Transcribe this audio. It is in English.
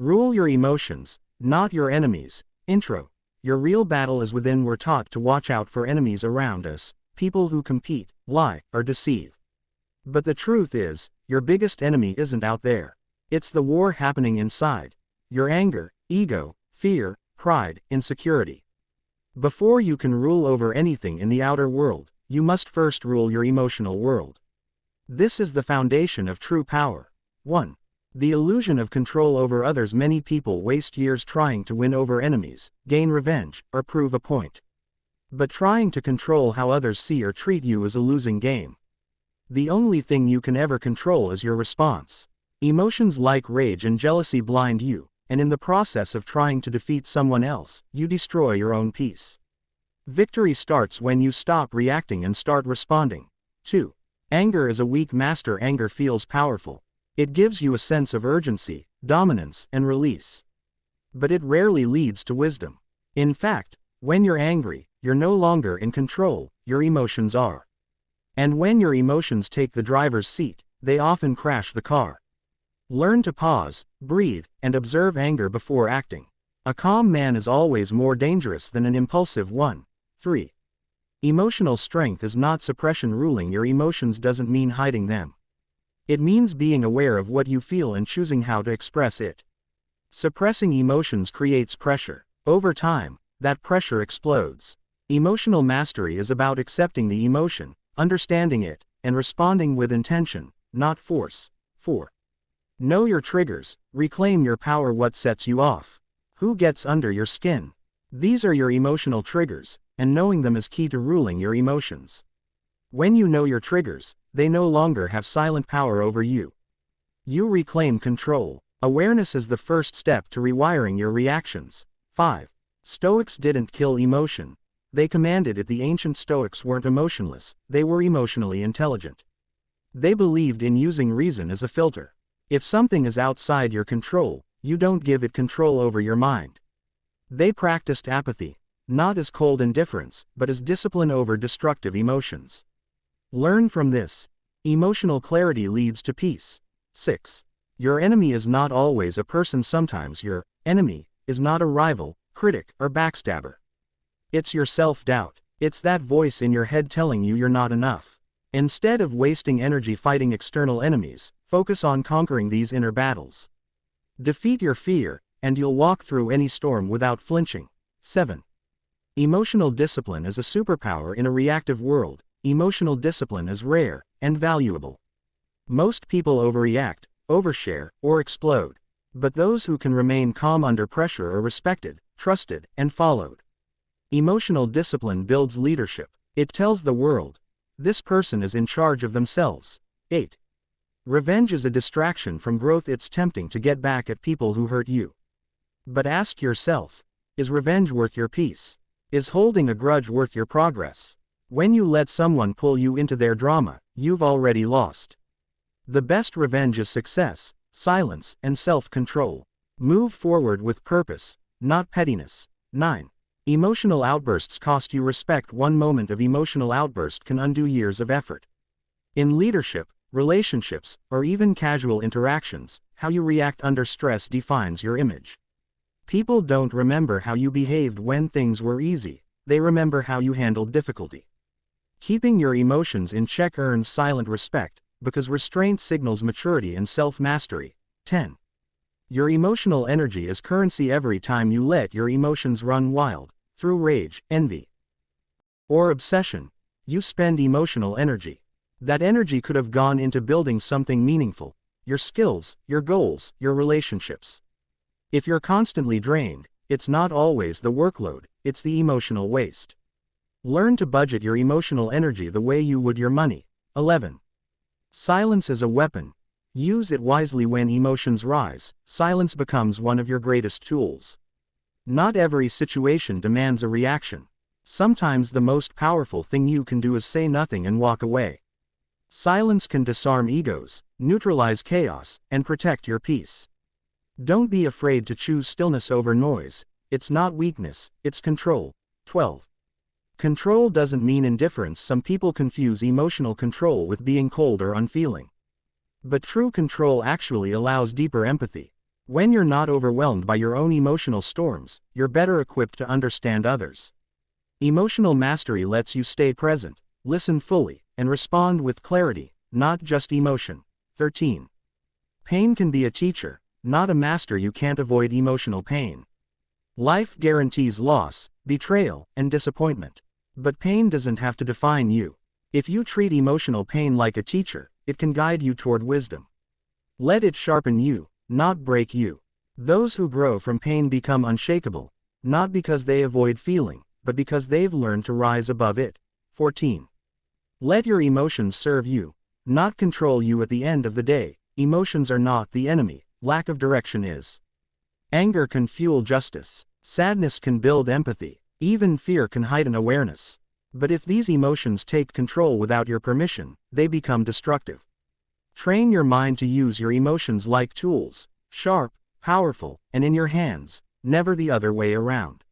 Rule your emotions, not your enemies. Intro. Your real battle is within. We're taught to watch out for enemies around us, people who compete, lie, or deceive. But the truth is, your biggest enemy isn't out there. It's the war happening inside. Your anger, ego, fear, pride, insecurity. Before you can rule over anything in the outer world, you must first rule your emotional world. This is the foundation of true power. 1. The illusion of control over others. Many people waste years trying to win over enemies, gain revenge, or prove a point. But trying to control how others see or treat you is a losing game. The only thing you can ever control is your response. Emotions like rage and jealousy blind you, and in the process of trying to defeat someone else, you destroy your own peace. Victory starts when you stop reacting and start responding. 2. Anger is a weak master. Anger feels powerful. It gives you a sense of urgency, dominance, and release. But it rarely leads to wisdom. In fact, when you're angry, you're no longer in control, your emotions are. And when your emotions take the driver's seat, they often crash the car. Learn to pause, breathe, and observe anger before acting. A calm man is always more dangerous than an impulsive one. 3. Emotional strength is not suppression. Ruling your emotions doesn't mean hiding them. It means being aware of what you feel and choosing how to express it. Suppressing emotions creates pressure. Over time, that pressure explodes. Emotional mastery is about accepting the emotion, understanding it, and responding with intention, not force. 4. Know your triggers, reclaim your power. What sets you off? Who gets under your skin? These are your emotional triggers, and knowing them is key to ruling your emotions. When you know your triggers, they no longer have silent power over you. You reclaim control. Awareness is the first step to rewiring your reactions. 5. Stoics didn't kill emotion. They commanded it. The ancient Stoics weren't emotionless, they were emotionally intelligent. They believed in using reason as a filter. If something is outside your control, you don't give it control over your mind. They practiced apathy, not as cold indifference, but as discipline over destructive emotions. Learn from this. Emotional clarity leads to peace. 6. Your enemy is not always a person. Sometimes your enemy is not a rival, critic, or backstabber. It's your self-doubt. It's that voice in your head telling you you're not enough. Instead of wasting energy fighting external enemies, focus on conquering these inner battles. Defeat your fear, and you'll walk through any storm without flinching. 7. Emotional discipline is a superpower in a reactive world. Emotional discipline is rare and valuable. Most people overreact, overshare, or explode. But those who can remain calm under pressure are respected, trusted, and followed. Emotional discipline builds leadership. It tells the world, this person is in charge of themselves. 8. Revenge is a distraction from growth. It's tempting to get back at people who hurt you. But ask yourself, is revenge worth your peace? Is holding a grudge worth your progress? When you let someone pull you into their drama, you've already lost. The best revenge is success, silence, and self-control. Move forward with purpose, not pettiness. 9. Emotional outbursts cost you respect. One moment of emotional outburst can undo years of effort. In leadership, relationships, or even casual interactions, how you react under stress defines your image. People don't remember how you behaved when things were easy, they remember how you handled difficulty. Keeping your emotions in check earns silent respect, because restraint signals maturity and self-mastery. 10. Your emotional energy is currency. Every time you let your emotions run wild, through rage, envy, or obsession, you spend emotional energy. That energy could have gone into building something meaningful, your skills, your goals, your relationships. If you're constantly drained, it's not always the workload, it's the emotional waste. Learn to budget your emotional energy the way you would your money. 11. Silence is a weapon. Use it wisely. When emotions rise, silence becomes one of your greatest tools. Not every situation demands a reaction. Sometimes the most powerful thing you can do is say nothing and walk away. Silence can disarm egos, neutralize chaos, and protect your peace. Don't be afraid to choose stillness over noise. It's not weakness, it's control. 12. Control doesn't mean indifference. Some people confuse emotional control with being cold or unfeeling. But true control actually allows deeper empathy. When you're not overwhelmed by your own emotional storms, you're better equipped to understand others. Emotional mastery lets you stay present, listen fully, and respond with clarity, not just emotion. 13. Pain can be a teacher, not a master. You can't avoid emotional pain. Life guarantees loss, betrayal, and disappointment. But pain doesn't have to define you. If you treat emotional pain like a teacher, it can guide you toward wisdom. Let it sharpen you, not break you. Those who grow from pain become unshakable, not because they avoid feeling, but because they've learned to rise above it. 14. Let your emotions serve you, not control you. At the end of the day, emotions are not the enemy, lack of direction is. Anger can fuel justice. Sadness can build empathy. Even fear can heighten awareness. But if these emotions take control without your permission, they become destructive. Train your mind to use your emotions like tools, sharp, powerful, and in your hands, never the other way around.